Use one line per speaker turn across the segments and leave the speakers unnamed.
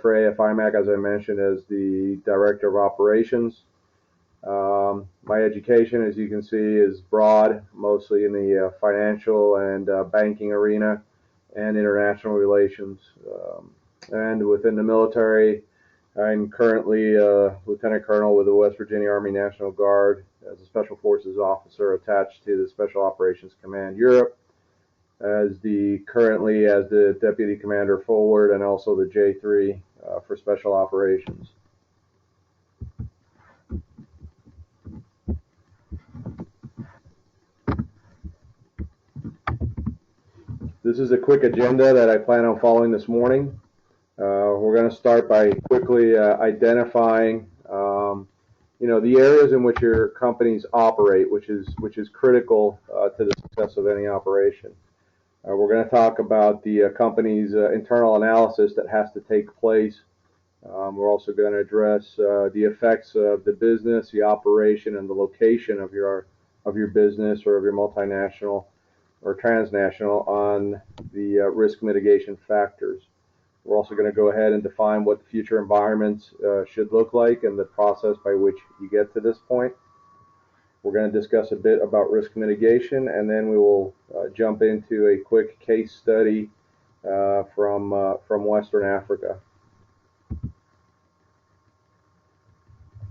for AFIMAC, as I mentioned, as the Director of Operations. My education, as you can see, is broad, mostly in the financial and banking arena and international relations. And within the military, I'm currently a Lieutenant Colonel with the West Virginia Army National Guard as a Special Forces officer attached to the Special Operations Command Europe, currently as the Deputy Commander Forward and also the J3 for Special Operations. This is a quick agenda that I plan on following this morning. We're going to start by quickly identifying, the areas in which your companies operate, which is critical to the success of any operation. We're going to talk about the company's internal analysis that has to take place. We're also going to address the effects of the business, the operation, and the location of your business or of your multinational or transnational on the risk mitigation factors. We're also going to go ahead and define what the future environments should look like and the process by which you get to this point. We're going to discuss a bit about risk mitigation, and then we will jump into a quick case study from Western Africa.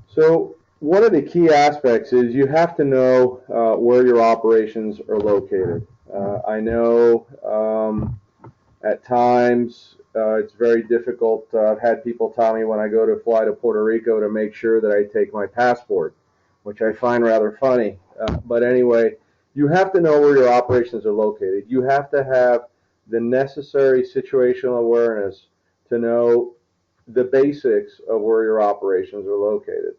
So one of the key aspects is you have to know where your operations are located. I know at times it's very difficult. I've had people tell me when I go to fly to Puerto Rico to make sure that I take my passport, which I find rather funny. But anyway, you have to know where your operations are located. You have to have the necessary situational awareness to know the basics of where your operations are located.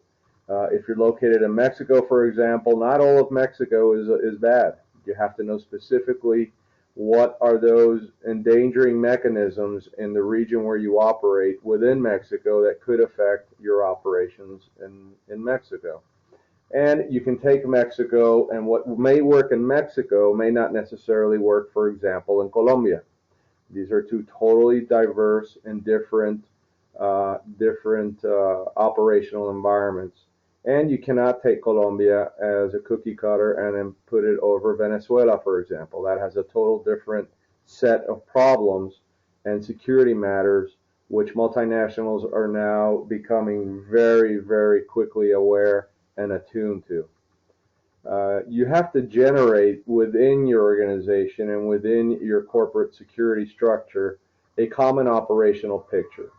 If you're located in Mexico, for example, not all of Mexico is bad. You have to know specifically what are those endangering mechanisms in the region where you operate within Mexico that could affect your operations in Mexico. And you can take Mexico, and what may work in Mexico may not necessarily work, for example, in Colombia. These are two totally diverse and different operational environments. And you cannot take Colombia as a cookie cutter and then put it over Venezuela, for example. That has a total different set of problems and security matters, which multinationals are now becoming very, very quickly aware and attuned to. You have to generate within your organization and within your corporate security structure a common operational picture.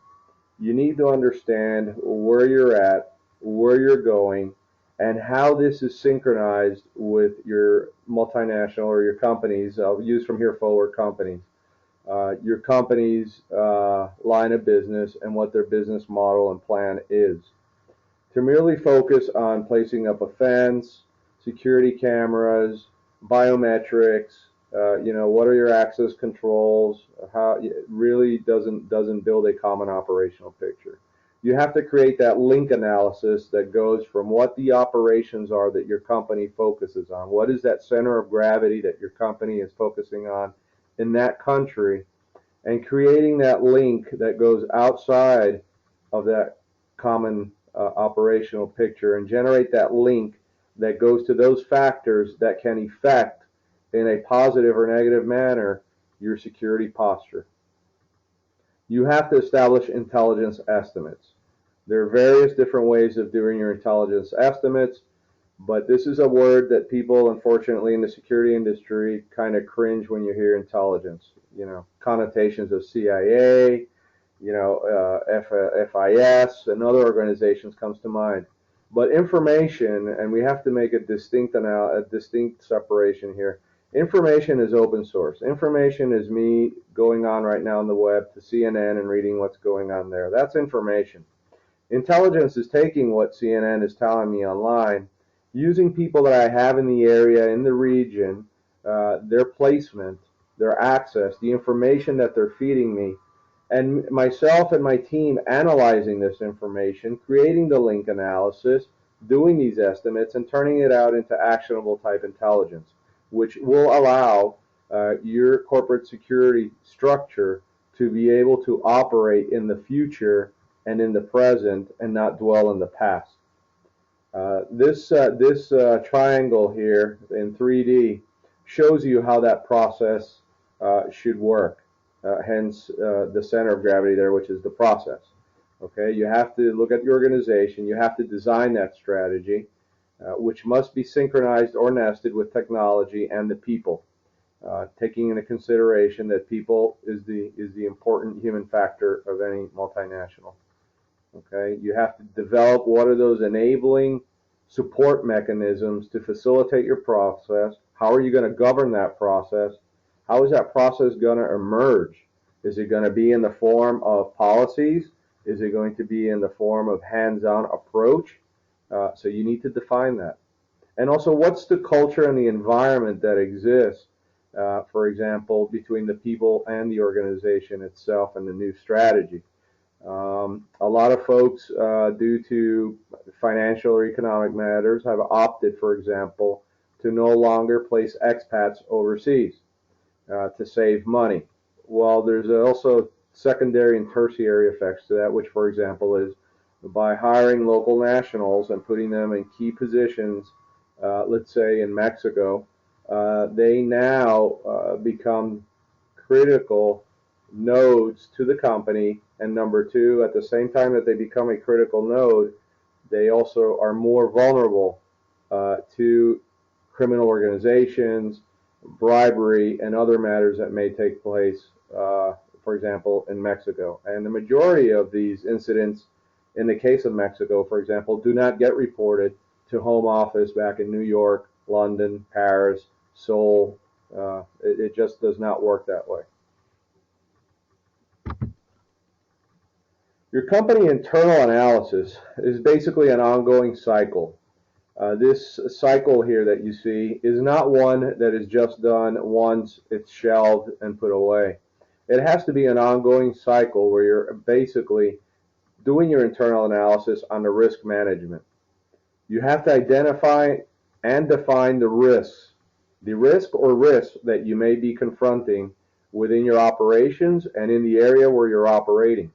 You need to understand where you're at, where you're going, and how this is synchronized with your multinational or your companies. I'll use from here forward companies. Your company's line of business and what their business model and plan is. To merely focus on placing up a fence, security cameras, biometrics, what are your access controls, how it really doesn't build a common operational picture. You have to create that link analysis that goes from what the operations are that your company focuses on. What is that center of gravity that your company is focusing on in that country, and creating that link that goes outside of that common operational picture and generate that link that goes to those factors that can affect in a positive or negative manner your security posture. You have to establish intelligence estimates. There are various different ways of doing your intelligence estimates, but this is a word that people, unfortunately, in the security industry kind of cringe when you hear intelligence. Connotations of CIA, FIS, and other organizations comes to mind. But information, and we have to make a distinct separation here. Information is open source. Information is me going on right now on the web to CNN and reading what's going on there. That's information. Intelligence is taking what CNN is telling me online, using people that I have in the area, in the region, their placement, their access, the information that they're feeding me, and myself and my team analyzing this information, creating the link analysis, doing these estimates, and turning it out into actionable type intelligence, which will allow your corporate security structure to be able to operate in the future and in the present and not dwell in the past. This triangle here in 3D shows you how that process should work. Hence the center of gravity there, which is the process. Okay, you have to look at your organization. You have to design that strategy, which must be synchronized or nested with technology and the people, taking into consideration that people is the important human factor of any multinational. Okay, you have to develop what are those enabling support mechanisms to facilitate your process. How are you going to govern that process? How is that process going to emerge? Is it going to be in the form of policies? Is it going to be in the form of hands-on approach? So you need to define that. And also, what's the culture and the environment that exists, for example, between the people and the organization itself and the new strategy? A lot of folks, due to financial or economic matters, have opted, for example, to no longer place expats overseas to save money. Well, there's also secondary and tertiary effects to that, which, for example, is by hiring local nationals and putting them in key positions, let's say in Mexico, they now become critical nodes to the company. And number two, at the same time that they become a critical node, they also are more vulnerable to criminal organizations, bribery, and other matters that may take place, for example, in Mexico. And the majority of these incidents, in the case of Mexico, for example, do not get reported to home office back in New York, London, Paris, Seoul. It just does not work that way. Your company internal analysis is basically an ongoing cycle. This cycle here that you see is not one that is just done once, it's shelved and put away. It has to be an ongoing cycle where you're basically doing your internal analysis on the risk management. You have to identify and define the risks, the risk or risks that you may be confronting within your operations and in the area where you're operating.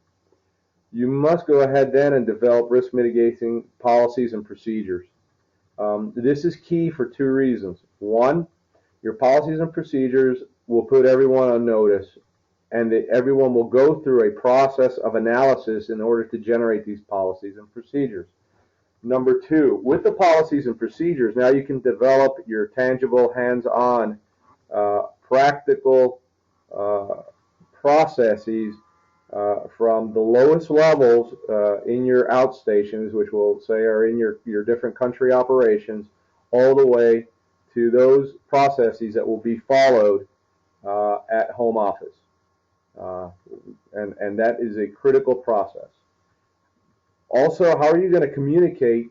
You must go ahead then and develop risk mitigating policies and procedures. This is key for two reasons. One, your policies and procedures will put everyone on notice, and that everyone will go through a process of analysis in order to generate these policies and procedures. Number two, with the policies and procedures, now you can develop your tangible, hands-on, practical processes from the lowest levels in your outstations, which we'll say are in your different country operations, all the way to those processes that will be followed at home office. And that is a critical process. Also, how are you going to communicate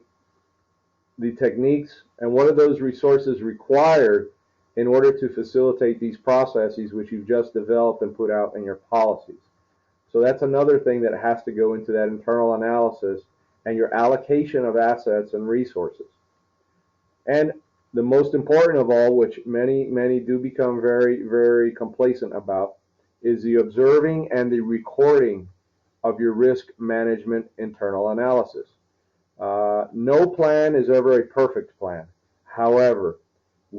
the techniques and what are those resources required in order to facilitate these processes which you've just developed and put out in your policies? So that's another thing that has to go into that internal analysis and your allocation of assets and resources. And the most important of all, which many do become very, very complacent about, is the observing and the recording of your risk management internal analysis. No plan is ever a perfect plan. However,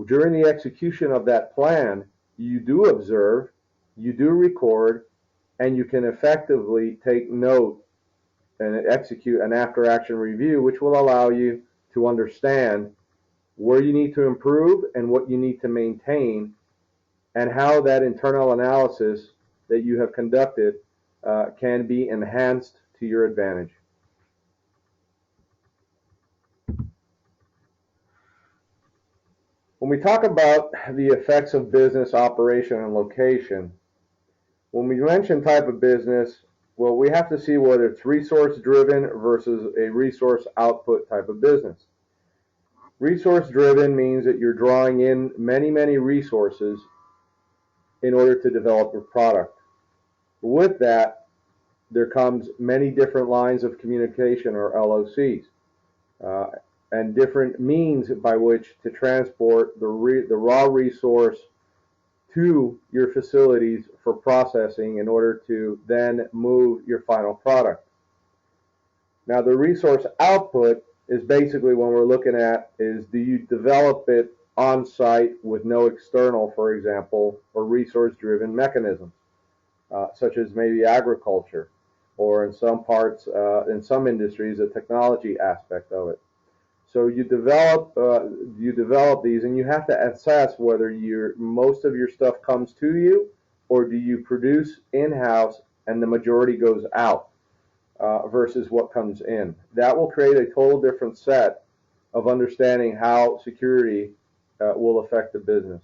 during the execution of that plan, you do observe, you do record, and you can effectively take note and execute an after-action review, which will allow you to understand where you need to improve and what you need to maintain, and how that internal analysis that you have conducted can be enhanced to your advantage. When we talk about the effects of business operation and location, when we mention type of business, well, we have to see whether it's resource-driven versus a resource output type of business. Resource-driven means that you're drawing in many resources in order to develop your product. With that, there comes many different lines of communication, or LOCs, and different means by which to transport the raw resource to your facilities for processing in order to then move your final product. Now, the resource output is basically when we're looking at is, do you develop it on site with no external, for example, or resource-driven mechanisms, such as maybe agriculture, or in some parts, in some industries, a technology aspect of it. So you develop these, and you have to assess whether most of your stuff comes to you, or do you produce in-house and the majority goes out, versus what comes in. That will create a total different set of understanding how security will affect the business.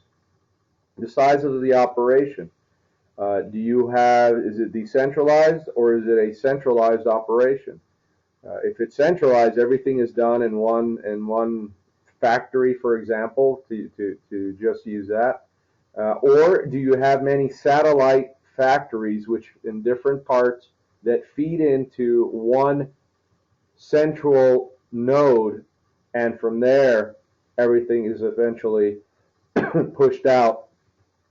The size of the operation. Is it decentralized or is it a centralized operation? If it's centralized, everything is done in one factory, for example, to just use that. Or do you have many satellite factories which in different parts that feed into one central node, and from there everything is eventually pushed out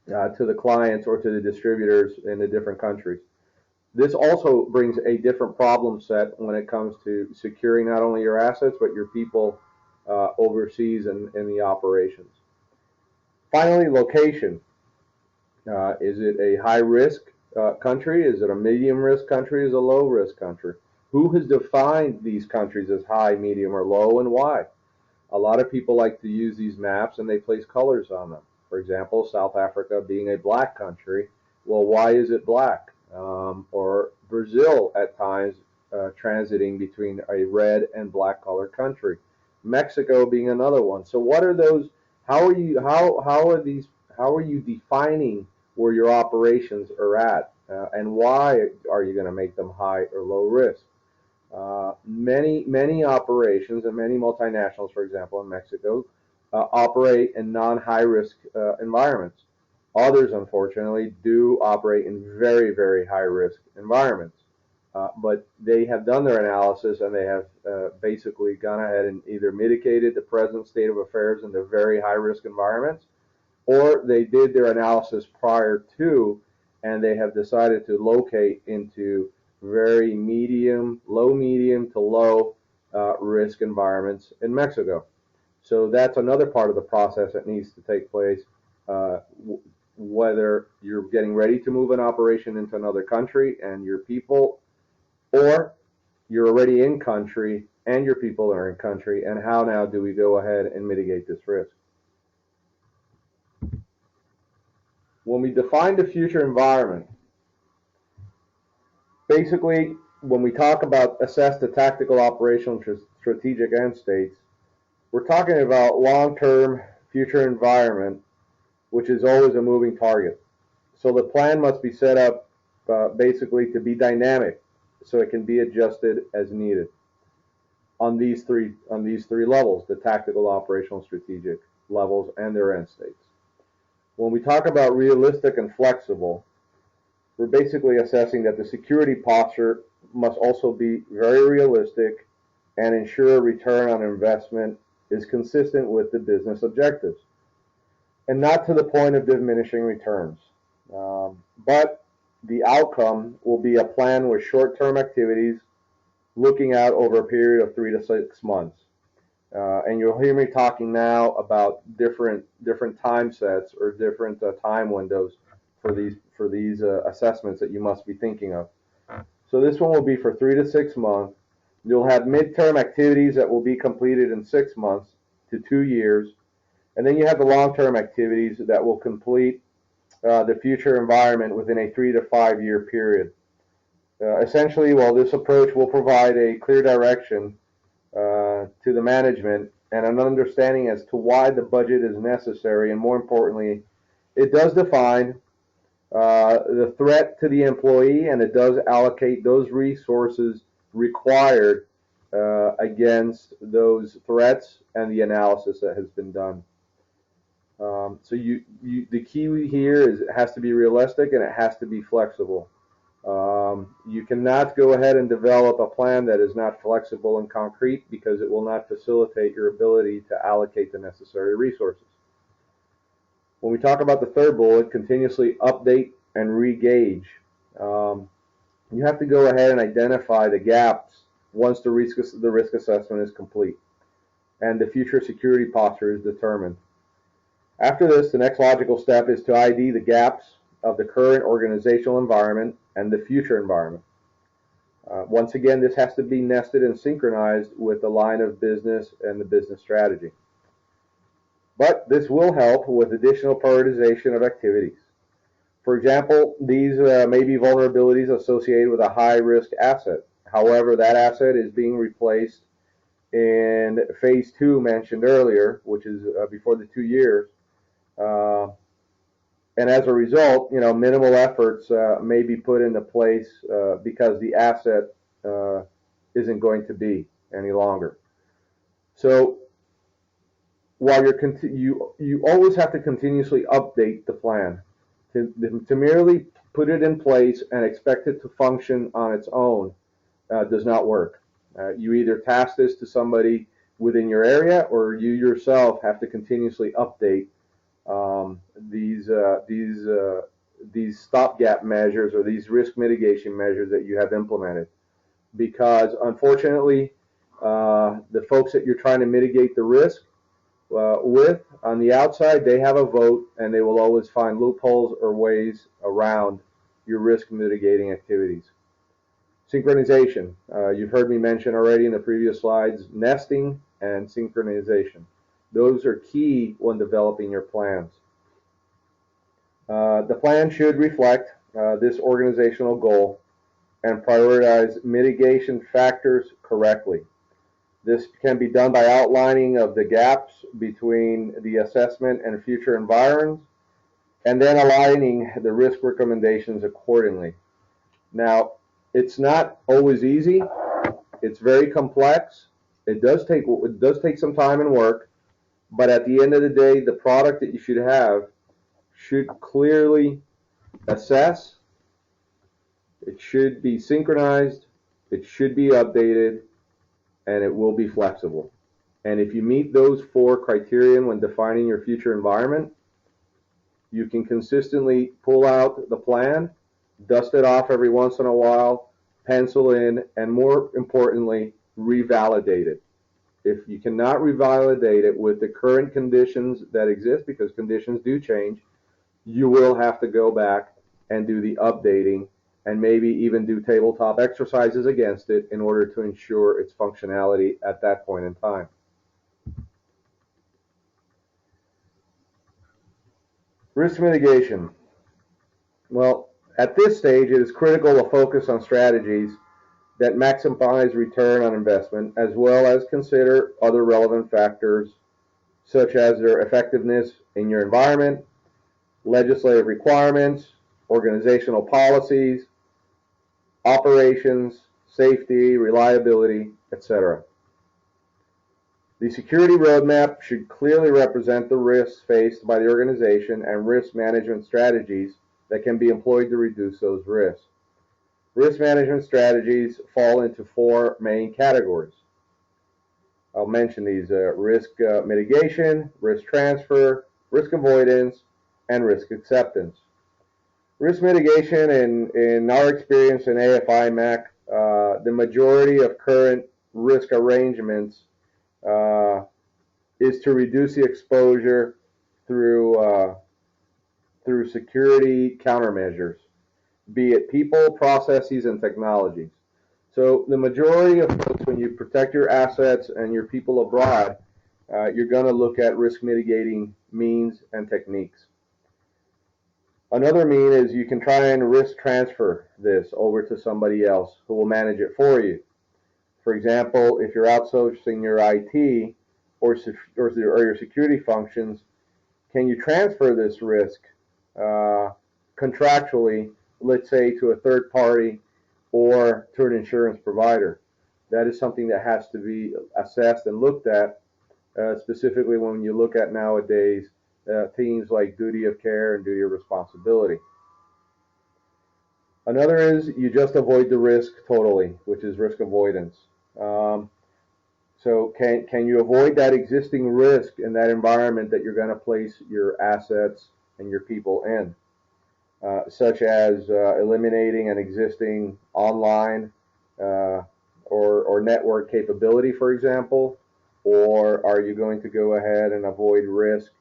to the clients or to the distributors in the different countries. This also brings a different problem set when it comes to securing not only your assets but your people overseas in the operations. Finally, location. Is it a high-risk country? Is it a medium-risk country? Is it a low-risk country? Who has defined these countries as high, medium, or low, and why? A lot of people like to use these maps and they place colors on them. For example, South Africa being a black country. Well, why is it black? Or Brazil at times transiting between a red and black color country. Mexico being another one. So what are those? How are you defining where your operations are at, and why are you going to make them high or low risk? Many operations and many multinationals, for example, in Mexico, operate in non-high risk environments. Others, unfortunately, do operate in very, very high risk environments. But they have done their analysis and they have basically gone ahead and either mitigated the present state of affairs in the very high risk environments, or they did their analysis prior to and they have decided to locate into very low medium to low risk environments in Mexico. So that's another part of the process that needs to take place, whether you're getting ready to move an operation into another country and your people, or you're already in country and your people are in country, and how now do we go ahead and mitigate this risk? When we define the future environment, basically, when we talk about assess the tactical, operational, strategic end states, we're talking about long-term future environment, which is always a moving target. So the plan must be set up basically to be dynamic, so it can be adjusted as needed on these three levels: the tactical, operational, strategic levels, and their end states. When we talk about realistic and flexible, we're basically assessing that the security posture must also be very realistic and ensure a return on investment is consistent with the business objectives, and not to the point of diminishing returns. But the outcome will be a plan with short-term activities looking out over a period of 3 to 6 months. And you'll hear me talking now about different time sets or different time windows for these assessments that you must be thinking of. So this one will be for 3 to 6 months. You'll have midterm activities that will be completed in 6 months to 2 years, and then you have the long-term activities that will complete the future environment within a 3 to 5 year period. Essentially, while this approach will provide a clear direction to the management and an understanding as to why the budget is necessary, and more importantly, it does define the threat to the employee, and it does allocate those resources required against those threats and the analysis that has been done. So the key here is it has to be realistic and it has to be flexible. You cannot go ahead and develop a plan that is not flexible and concrete, because it will not facilitate your ability to allocate the necessary resources. When we talk about the third bullet, continuously update and re-gauge, you have to go ahead and identify the gaps once the risk assessment is complete and the future security posture is determined. After this, the next logical step is to ID the gaps of the current organizational environment and the future environment. Once again, this has to be nested and synchronized with the line of business and the business strategy. But this will help with additional prioritization of activities. For example, these may be vulnerabilities associated with a high-risk asset. However, that asset is being replaced in phase 2 mentioned earlier, which is before the 2 years. And as a result, minimal efforts may be put into place because the asset isn't going to be any longer. So while you always have to continuously update the plan. To merely put it in place and expect it to function on its own does not work. You either task this to somebody within your area, or you yourself have to continuously update these stopgap measures or these risk mitigation measures that you have implemented. Because unfortunately, the folks that you're trying to mitigate the risk with on the outside, they have a vote, and they will always find loopholes or ways around your risk mitigating activities. Synchronization. You've heard me mention already in the previous slides, nesting and synchronization. Those are key when developing your plans. The plan should reflect this organizational goal and prioritize mitigation factors correctly. This can be done by outlining of the gaps between the assessment and future environs, and then aligning the risk recommendations accordingly. Now, it's not always easy. It's very complex. It does take some time and work, but at the end of the day, the product that you should have should clearly assess, it should be synchronized, it should be updated, and it will be flexible. And if you meet those 4 criteria when defining your future environment, you can consistently pull out the plan, dust it off every once in a while, pencil in, and more importantly, revalidate it. If you cannot revalidate it with the current conditions that exist, because conditions do change, you will have to go back and do the updating and maybe even do tabletop exercises against it in order to ensure its functionality at that point in time. Risk mitigation. Well, at this stage, it is critical to focus on strategies that maximize return on investment, as well as consider other relevant factors such as their effectiveness in your environment, legislative requirements, organizational policies, operations, safety, reliability, etc. The security roadmap should clearly represent the risks faced by the organization and risk management strategies that can be employed to reduce those risks. Risk management strategies fall into 4 main categories. I'll mention these: risk mitigation, risk transfer, risk avoidance, and risk acceptance. Risk mitigation, in our experience in AFIMAC, the majority of current risk arrangements is to reduce the exposure through security countermeasures, be it people, processes, and technologies. So the majority of folks, when you protect your assets and your people abroad, you're going to look at risk mitigating means and techniques. Another mean is you can try and risk transfer this over to somebody else who will manage it for you. For example, if you're outsourcing your IT or your security functions, can you transfer this risk contractually, let's say, to a third party or to an insurance provider? That is something that has to be assessed and looked at, specifically when you look at nowadays themes like duty of care and duty of responsibility. Another is you just avoid the risk totally, which is risk avoidance. So can you avoid that existing risk in that environment that you're going to place your assets and your people in, such as eliminating an existing online or network capability, for example, or are you going to go ahead and avoid risk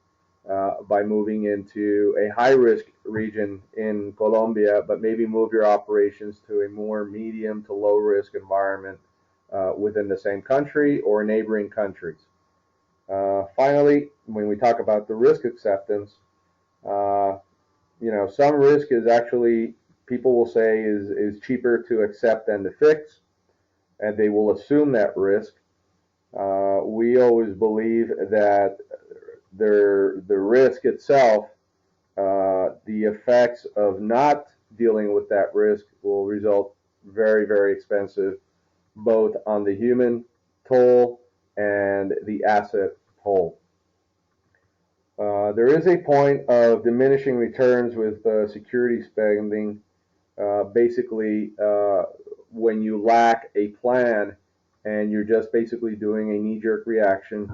by moving into a high-risk region in Colombia, but maybe move your operations to a more medium to low-risk environment within the same country or neighboring countries? Finally, when we talk about the risk acceptance, uh, some risk is actually, people will say, is cheaper to accept than to fix, and they will assume that risk. We always believe that the risk itself, the effects of not dealing with that risk will result very, very expensive, both on the human toll and the asset toll. There is a point of diminishing returns with security spending, basically when you lack a plan and you're just basically doing a knee-jerk reaction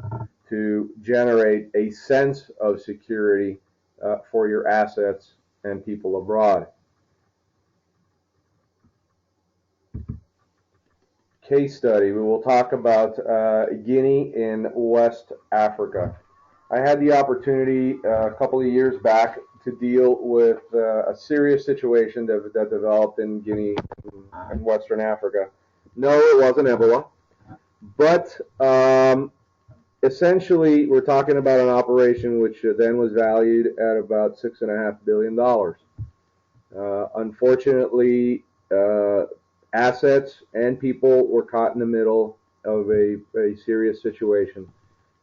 to generate a sense of security for your assets and people abroad. Case study, we will talk about Guinea in West Africa. I had the opportunity a couple of years back to deal with a serious situation that developed in Guinea in Western Africa. No, it wasn't Ebola, but essentially we're talking about an operation which then was valued at about $6.5 billion. Unfortunately, assets and people were caught in the middle of a serious situation.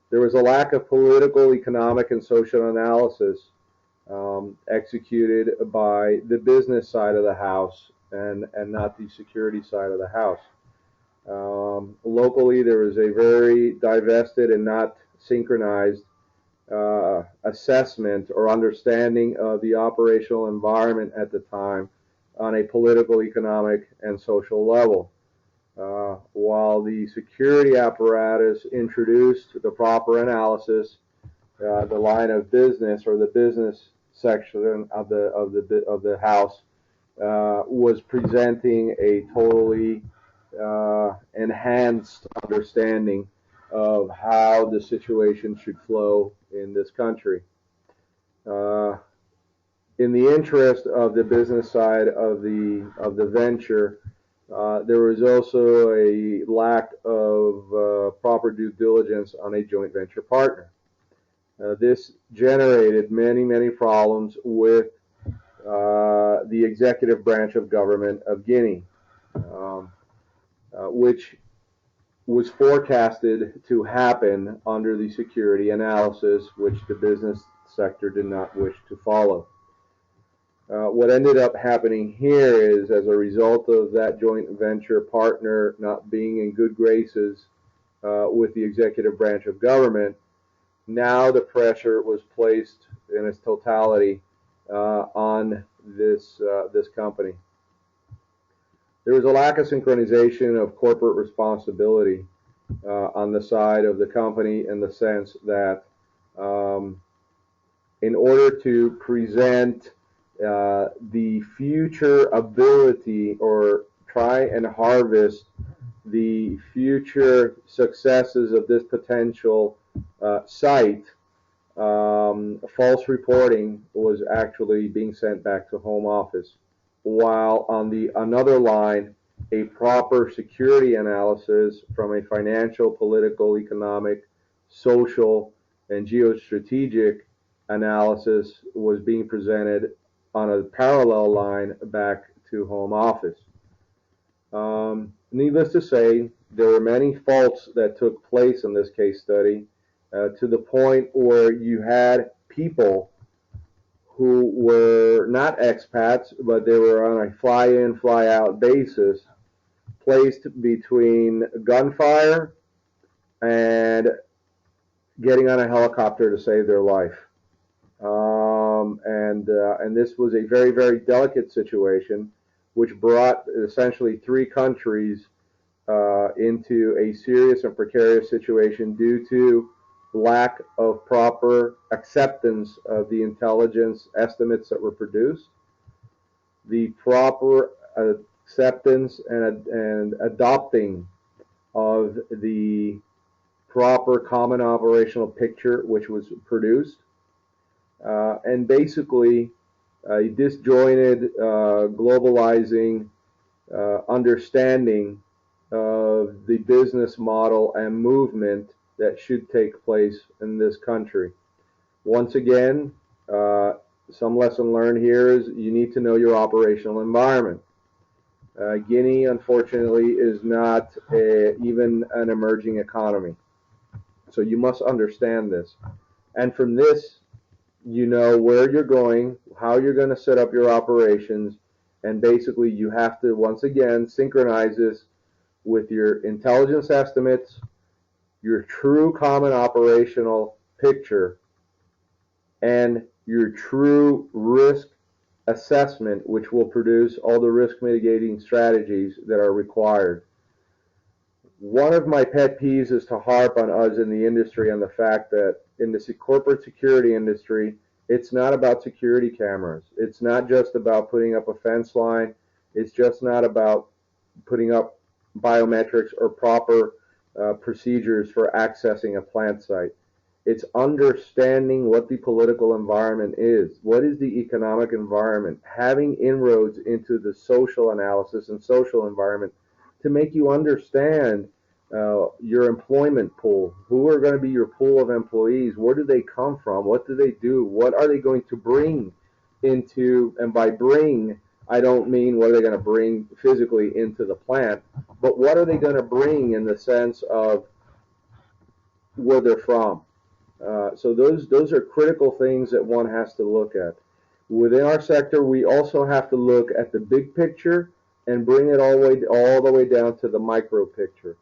There was a lack of political, economic, and social analysis executed by the business side of the house and not the security side of the house. Locally, there was a very divested and not synchronized assessment or understanding of the operational environment at the time on a political, economic, and social level. While the security apparatus introduced the proper analysis, the line of business or the business section of the house was presenting a totally enhanced understanding of how the situation should flow in this country. In the interest of the business side of the venture, there was also a lack of proper due diligence on a joint venture partner. This generated many problems with the executive branch of government of Guinea, which was forecasted to happen under the security analysis, which the business sector did not wish to follow. What ended up happening here is, as a result of that joint venture partner not being in good graces with the executive branch of government, now the pressure was placed in its totality on this company. There was a lack of synchronization of corporate responsibility on the side of the company, in the sense that in order to present the future ability or try and harvest the future successes of this potential site, false reporting was actually being sent back to home office, while on the another line, a proper security analysis from a financial, political, economic, social, and geostrategic analysis was being presented on a parallel line back to home office. Needless to say, there were many faults that took place in this case study, to the point where you had people who were not expats, but they were on a fly-in, fly-out basis, placed between gunfire and getting on a helicopter to save their life. And this was a very delicate situation, which brought essentially three countries into a serious and precarious situation due to lack of proper acceptance of the intelligence estimates that were produced, the proper acceptance and adopting of the proper common operational picture which was produced, and basically a disjointed, globalizing understanding of the business model and movement that should take place in this country. Once again, some lesson learned here is you need to know your operational environment. Guinea, unfortunately, is not even an emerging economy. So you must understand this. And from this, you know where you're going, how you're going to set up your operations, and basically you have to, once again, synchronize this with your intelligence estimates, your true common operational picture, and your true risk assessment, which will produce all the risk mitigating strategies that are required. One of my pet peeves is to harp on us in the industry on the fact that in the corporate security industry, it's not about security cameras. It's not just about putting up a fence line. It's just not about putting up biometrics or proper procedures for accessing a plant site. It's understanding what the political environment is. What is the economic environment? Having inroads into the social analysis and social environment to make you understand your employment pool. Who are going to be your pool of employees? Where do they come from? What do they do? What are they going to bring into, and by bring, I don't mean what are they going to bring physically into the plant, but what are they going to bring in the sense of where they're from. So those are critical things that one has to look at. Within our sector, we also have to look at the big picture and bring it all the way down to the micro picture.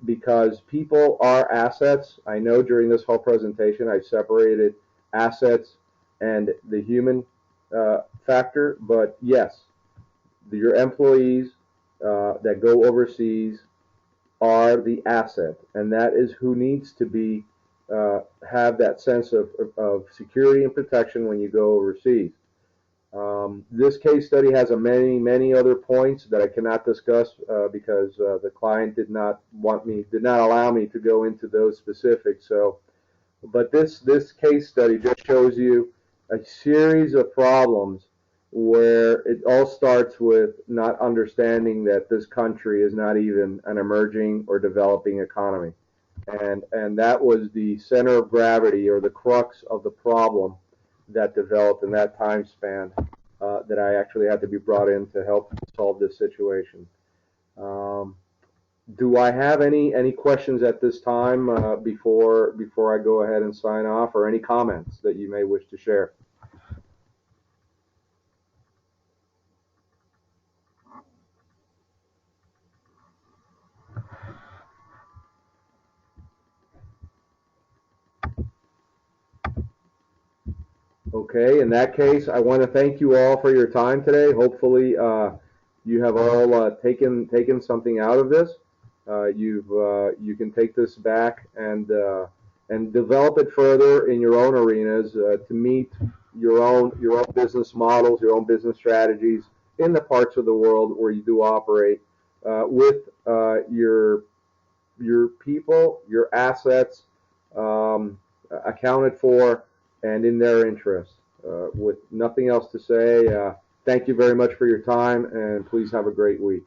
Because people are assets. I know during this whole presentation I separated assets and the human factor, but yes, your employees that go overseas are the asset, and that is who needs to be have that sense of security and protection when you go overseas. This case study has many other points that I cannot discuss because the client did not allow me to go into those specifics. So, but this case study just shows you a series of problems where it all starts with not understanding that this country is not even an emerging or developing economy, and that was the center of gravity or the crux of the problem that developed in that time span that I actually had to be brought in to help solve this situation. Do I have any questions at this time before I go ahead and sign off, or any comments that you may wish to share? Okay, in that case, I want to thank you all for your time today. Hopefully, you have all taken something out of this. You can take this back and develop it further in your own arenas to meet your own business models, your own business strategies in the parts of the world where you do operate with your people, your assets accounted for and in their interest. With nothing else to say, thank you very much for your time, and please have a great week.